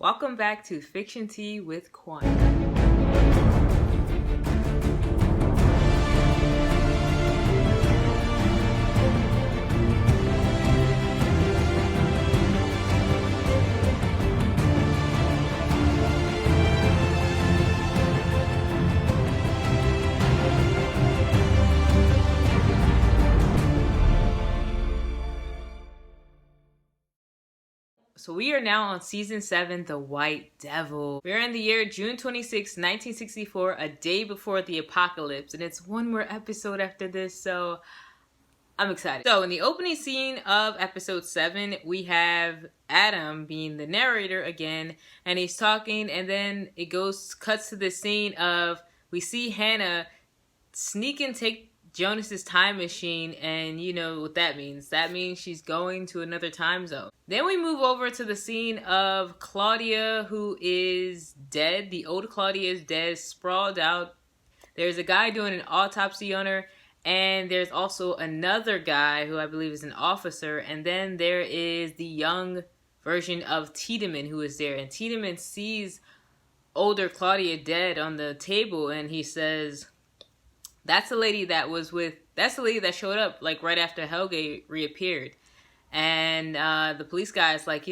Welcome back to Fiction Tea with Quan. So we are now on season 7, The White Devil. We're in the year June 26, 1964, a day before the apocalypse, and it's one more episode after this, so I'm excited. So in the opening scene of episode 7, we have Adam being the narrator again, and he's talking, and then it cuts to the scene of, we see Hannah sneak and take Jonas's time machine, and you know what that means. That means she's going to another time zone. Then we move over to the scene of Claudia, who is dead. The old Claudia is dead, sprawled out. There's a guy doing an autopsy on her, and there's also another guy who I believe is an officer, and then there is the young version of Tiedemann who is there, and Tiedemann sees older Claudia dead on the table, and he says, that's the lady that showed up like right after Helge reappeared. And the police guy is like,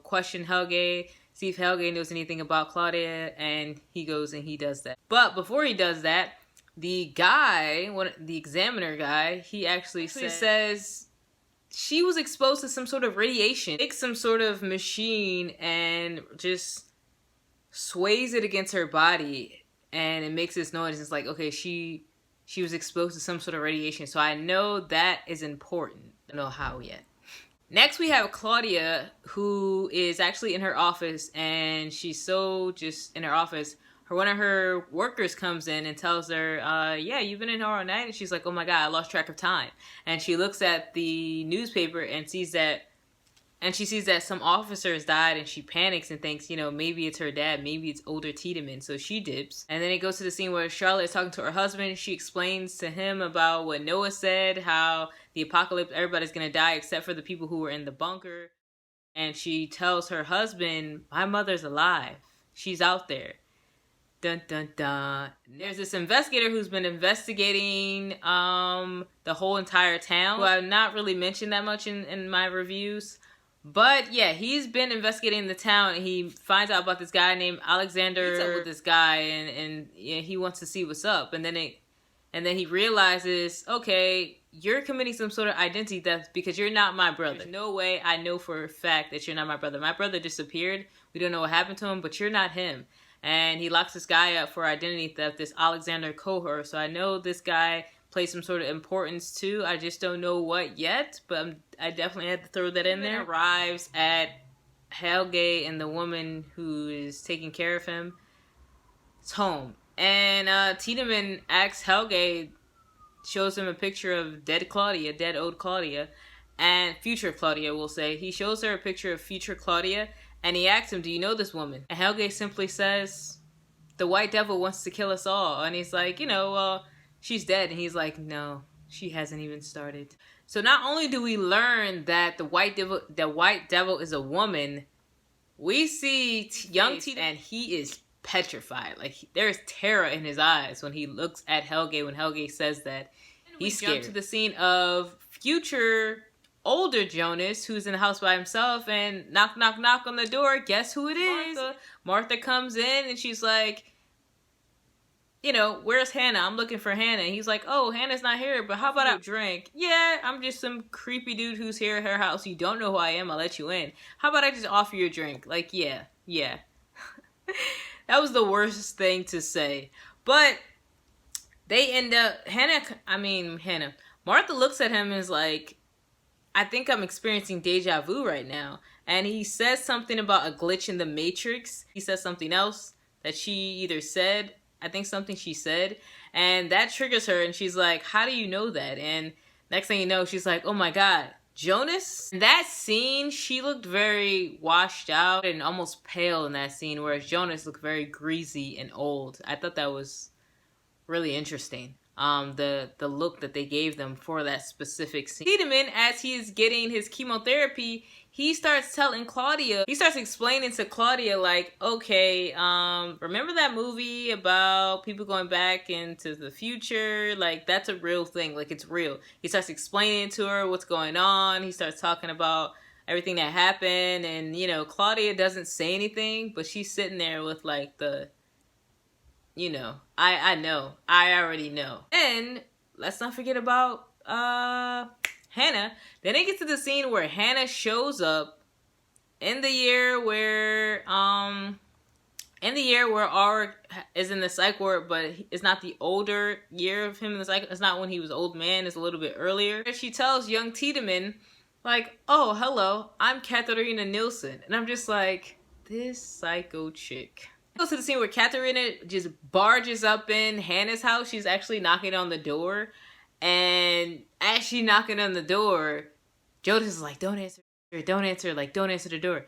question Helge, see if Helge knows anything about Claudia, and he goes and he does that. But before he does that, the examiner guy, he actually says she was exposed to some sort of radiation. Takes some sort of machine and just sways it against her body, and it makes this noise. It's like, okay, she was exposed to some sort of radiation, so I know that is important. I don't know how yet. Next, we have Claudia, who is actually in her office, and she's so just in her office. One of her workers comes in and tells her, yeah, you've been in here all night? And she's like, oh my God, I lost track of time. And she looks at the newspaper and sees that some officers died, and she panics and thinks, maybe it's her dad, maybe it's older Tiedemann, so she dips. And then it goes to the scene where Charlotte is talking to her husband. She explains to him about what Noah said, how the apocalypse, everybody's gonna die except for the people who were in the bunker. And she tells her husband, my mother's alive. She's out there. Dun dun dun. There's this investigator who's been investigating the whole entire town, who I've not really mentioned that much in my reviews. But yeah, he's been investigating the town, and he finds out about this guy named Alexander. He's up with this guy, and he wants to see what's up. And then he realizes, okay, you're committing some sort of identity theft because you're not my brother. There's no way I know for a fact that you're not my brother. My brother disappeared. We don't know what happened to him, but you're not him. And he locks this guy up for identity theft, this Alexander Kohler. So I know this guy plays some sort of importance too. I just don't know what yet, but I definitely had to throw that in there. Arrives at Helge and the woman who is taking care of him. It's home. And Tiedemann asks Helge, shows him a picture of dead old Claudia, and future Claudia, we'll say. He shows her a picture of future Claudia, and he asks him, do you know this woman? And Helge simply says, the White Devil wants to kill us all. And he's like, well, she's dead. And he's like, no, she hasn't even started. So not only do we learn that the White Devil is a woman, we see young T, and he is petrified. Like, there's terror in his eyes when he looks at Helge, when Helge says that. He's scared. Jump to the scene of future older Jonas, who's in the house by himself, and knock, knock, knock on the door. Guess who it is? Martha comes in, and she's like, where's Hannah? I'm looking for Hannah. And he's like, oh, Hannah's not here, but how about a drink? Yeah, I'm just some creepy dude who's here at her house. You don't know who I am. I'll let you in. How about I just offer you a drink? Like, yeah. That was the worst thing to say. But they end up, Martha looks at him and is like, I think I'm experiencing deja vu right now. And he says something about a glitch in the Matrix. He says something else that she either said, I think something she said, and that triggers her, and she's like, how do you know that? And next thing you know, she's like, oh my God, Jonas? In that scene, she looked very washed out and almost pale in that scene, whereas Jonas looked very greasy and old. I thought that was really interesting. the look that they gave them for that specific scene. Tiedemann, as he is getting his chemotherapy, he starts telling Claudia, he starts explaining to Claudia, like, okay, remember that movie about people going back into the future? Like, that's a real thing. Like, it's real. He starts explaining to her what's going on. He starts talking about everything that happened. And, you know, Claudia doesn't say anything, but she's sitting there with, like, the, you know, I know. I already know. And let's not forget about, Hannah. Then it gets to the scene where Hannah shows up in the year where Auric is in the psych ward, but it's not the older year of him in the psych. It's not when he was old man. It's a little bit earlier. She tells young Tiedemann, like, oh, hello, I'm Katharina Nilsson. And I'm just like, this psycho chick. Goes to the scene where Katharina just barges up in Hannah's house. She's actually knocking on the door. And as she knocking on the door, Jonas is like, don't answer, like, don't answer the door.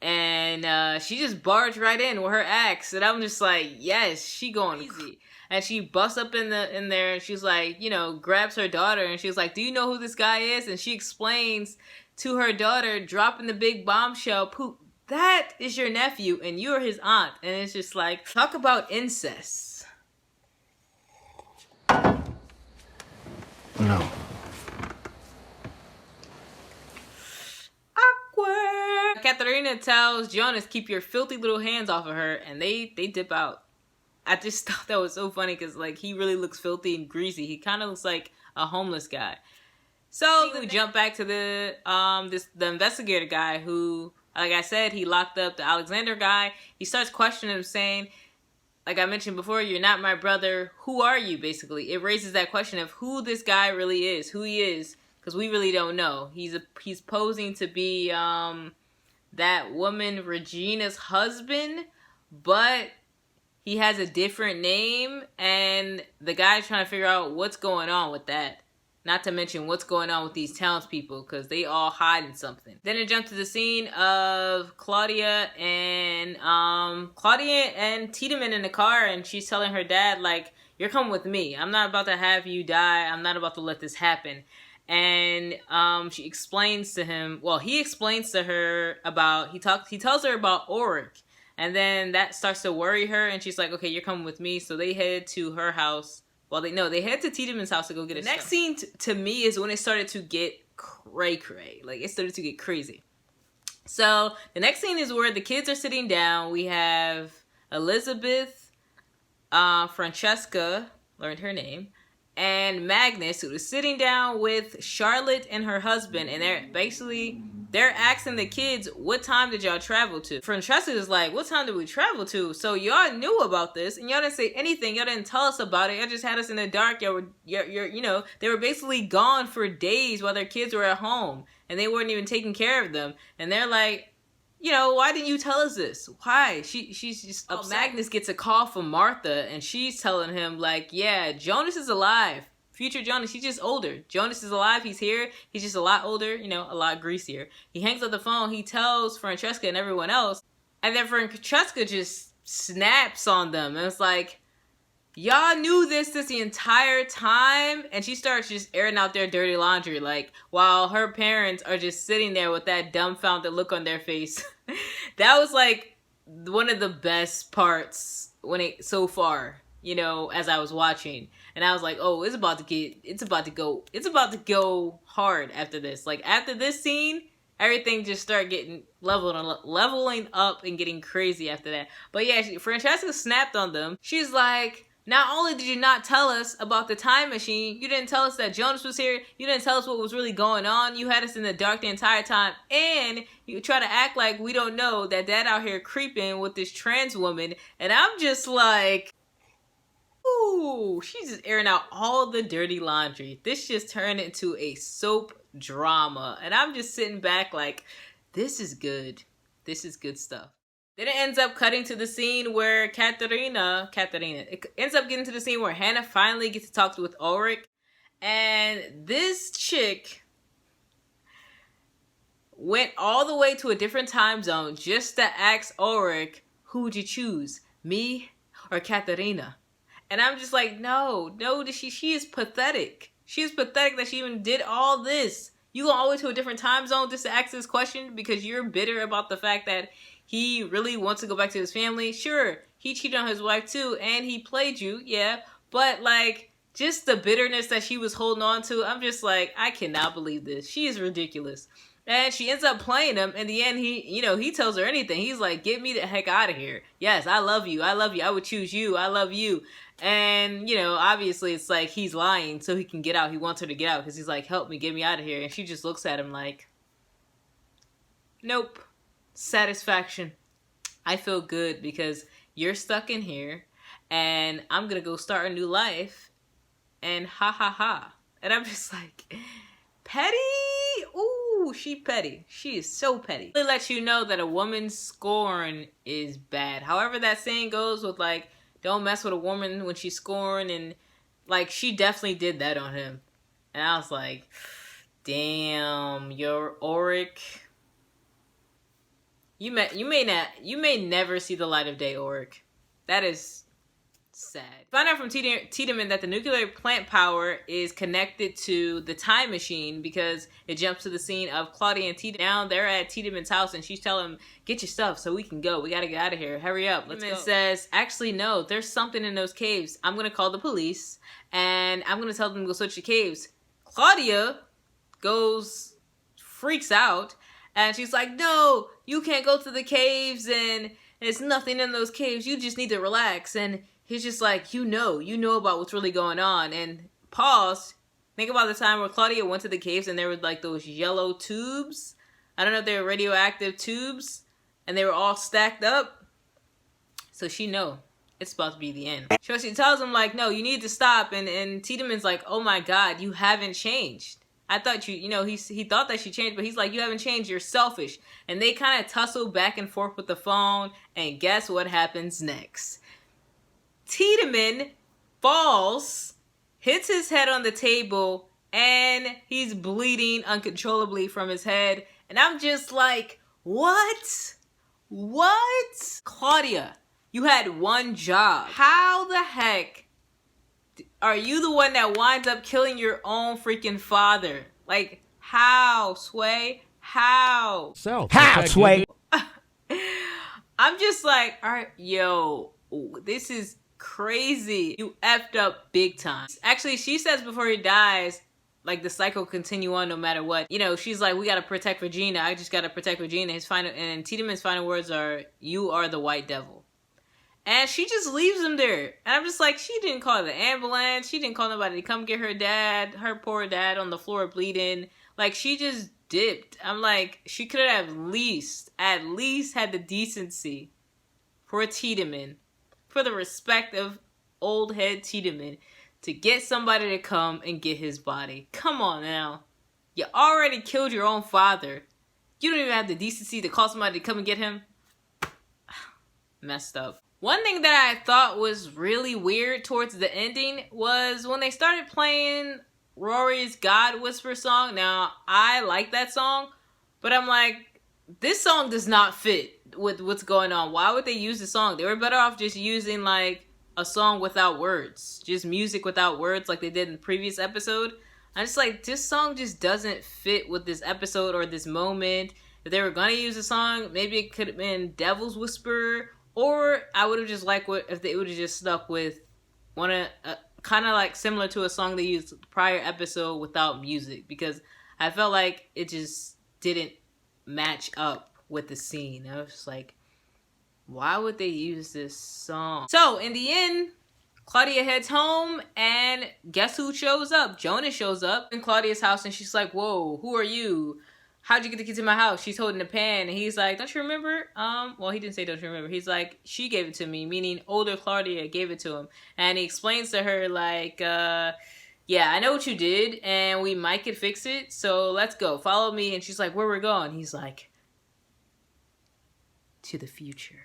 And she just barged right in with her axe. And I'm just like, yes, she going easy. And she busts up in there and she's like, you know, grabs her daughter and she's like, do you know who this guy is? And she explains to her daughter, dropping the big bombshell, poop, that is your nephew and you're his aunt. And it's just like, talk about incest. No. Awkward. Katharina tells Jonas, keep your filthy little hands off of her, and they dip out. I just thought that was so funny because, like, he really looks filthy and greasy. He kind of looks like a homeless guy. So we jump back to the investigator guy who, like I said, he locked up the Alexander guy. He starts questioning him, saying, like I mentioned before, you're not my brother. Who are you, basically? It raises that question of who this guy really is, who he is, because we really don't know. He's posing to be that woman Regina's husband, but he has a different name, and the guy's trying to figure out what's going on with that. Not to mention what's going on with these townspeople, because they all hiding something. Then it jumped to the scene of Claudia and Tiedemann in the car, and she's telling her dad, like, you're coming with me. I'm not about to have you die. I'm not about to let this happen. And she explains to him, well, he explains to her about, he tells her about Auric. And then that starts to worry her, and she's like, okay, you're coming with me. So they head to her house. Well, they head to Tiedemann's house to go get it. The next scene to me is when it started to get cray-cray. Like, it started to get crazy. So the next scene is where the kids are sitting down. We have Elizabeth, Francesca, learned her name, and Magnus, who is sitting down with Charlotte and her husband, and they're asking the kids, what time did y'all travel to? Francesca is like, what time did we travel to? So y'all knew about this, and y'all didn't say anything. Y'all didn't tell us about it. Y'all just had us in the dark. They were basically gone for days while their kids were at home, and they weren't even taking care of them. And they're like, why didn't you tell us this? Why? She's just upset. Magnus gets a call from Martha, and she's telling him, like, yeah, Jonas is alive. Future Jonas, he's just older. Jonas is alive. He's here. He's just a lot older, a lot greasier. He hangs up the phone. He tells Francesca and everyone else. And then Francesca just snaps on them. And it's like, y'all knew this the entire time? And she starts just airing out their dirty laundry, like, while her parents are just sitting there with that dumbfounded look on their face. That was, like, one of the best parts so far, as I was watching. And I was like, oh, it's about to go hard after this. Like, after this scene, everything just started getting leveling up and getting crazy after that. But yeah, Francesca snapped on them. She's like, not only did you not tell us about the time machine, you didn't tell us that Jonas was here, you didn't tell us what was really going on, you had us in the dark the entire time, and you try to act like we don't know that dad out here creeping with this trans woman. And I'm just like, ooh, she's just airing out all the dirty laundry. This just turned into a soap drama. And I'm just sitting back like, this is good. This is good stuff. Then it ends up cutting to the scene where it ends up getting to the scene where Hannah finally gets to talk with Auric. And this chick went all the way to a different time zone just to ask Auric, who would you choose, me or Katharina? And I'm just like, no, she is pathetic. She is pathetic that she even did all this. You go all the way to a different time zone just to ask this question because you're bitter about the fact that he really wants to go back to his family. Sure, he cheated on his wife too, and he played you, yeah. But like, just the bitterness that she was holding on to, I'm just like, I cannot believe this. She is ridiculous. And she ends up playing him. In the end, he tells her anything. He's like, get me the heck out of here. Yes, I love you. I love you. I would choose you. I love you. And, obviously it's like he's lying so he can get out. He wants her to get out because he's like, help me, get me out of here. And she just looks at him like, nope. Satisfaction. I feel good because you're stuck in here and I'm going to go start a new life. And ha ha ha. And I'm just like, petty? Ooh, she petty. She is so petty. It lets you know that a woman's scorn is bad. However that saying goes with like, don't mess with a woman when she's scorned, and like she definitely did that on him. And I was like, damn, you're Auric. You may never see the light of day, Auric. That is sad. Find out from Tiedemann that the nuclear plant power is connected to the time machine because it jumps to the scene of Claudia and Tiedemann. Now they're at Tiedemann's house and she's telling him, get your stuff so we can go. We gotta get out of here. Hurry up. Let's go. Says, actually, no, there's something in those caves. I'm gonna call the police and I'm gonna tell them to go search the caves. Claudia freaks out and she's like, no, you can't go to the caves and there's nothing in those caves. You just need to relax. And he's just like, you know about what's really going on. And pause. Think about the time where Claudia went to the caves and there were like those yellow tubes. I don't know if they were radioactive tubes. And they were all stacked up. So she know it's about to be the end. So she tells him like, no, you need to stop. And Tiedemann's like, oh my God, you haven't changed. I thought he thought that she changed, but he's like, you haven't changed, you're selfish. And they kind of tussle back and forth with the phone. And guess what happens next? Tiedemann falls, hits his head on the table, and he's bleeding uncontrollably from his head. And I'm just like, what? What? Claudia, you had one job. How the heck are you the one that winds up killing your own freaking father? Like, how, Sway? How? How, Sway? I'm just like, all right, yo, this is crazy. You effed up big time. Actually, she says before he dies, like the cycle will continue on no matter what. She's like, we gotta protect Regina. I just gotta protect Regina. And Tiedemann's final words are, you are the white devil. And she just leaves him there. And I'm just like, she didn't call the ambulance. She didn't call nobody to come get her poor dad on the floor bleeding. Like, she just dipped. I'm like, she could have at least had the decency for Tiedemann, for the respect of old head Tiedemann, to get somebody to come and get his body. Come on now. You already killed your own father. You don't even have the decency to call somebody to come and get him. Messed up. One thing that I thought was really weird towards the ending was when they started playing Rory's God Whisper song. Now, I like that song, but I'm like, this song does not fit with what's going on. Why would they use the song? They were better off just using like a song without words. Just music without words like they did in the previous episode. I'm just like, this song just doesn't fit with this episode or this moment. If they were going to use a song, maybe it could have been Devil's Whisper. Or I would have just liked if they would have just stuck with kind of like similar to a song they used the prior episode without music, because I felt like it just didn't match up with the scene. I was just like, why would they use this song? So in the end, Claudia heads home and guess who shows up? Jonah shows up in Claudia's house and she's like, whoa, who are you? How'd you get the kids in my house? She's holding a pan. And he's like, don't you remember? Well, he didn't say don't you remember. He's like, she gave it to me, meaning older Claudia gave it to him. And he explains to her like, yeah, I know what you did and we might could fix it. So let's go. Follow me. And she's like, where we're going? He's like, to the future.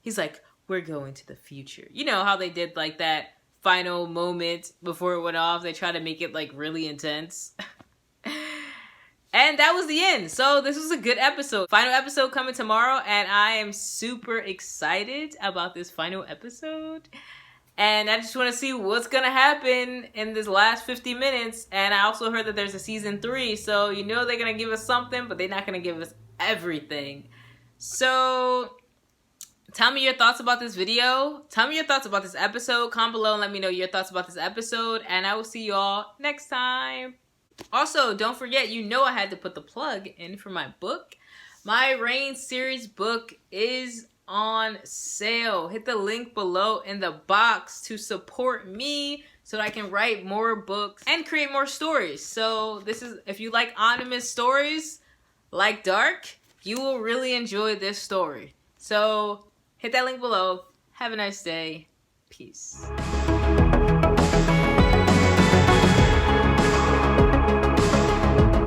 He's like, we're going to the future. You know how they did like that final moment before it went off? They try to make it like really intense. And that was the end. So this was a good episode. Final episode coming tomorrow. And I am super excited about this final episode. And I just want to see what's going to happen in this last 50 minutes. And I also heard that there's a season 3. So you know they're going to give us something, but they're not going to give us everything. So tell me your thoughts about this video. Tell me your thoughts about this episode. Comment below and let me know your thoughts about this episode. And I will see you all next time. Also, don't forget, you know I had to put the plug in for my book. My Reign series book is on sale. Hit the link below in the box to support me so that I can write more books and create more stories. So this is, if you like anonymous stories like Dark, you will really enjoy this story. So hit that link below. Have a nice day. Peace.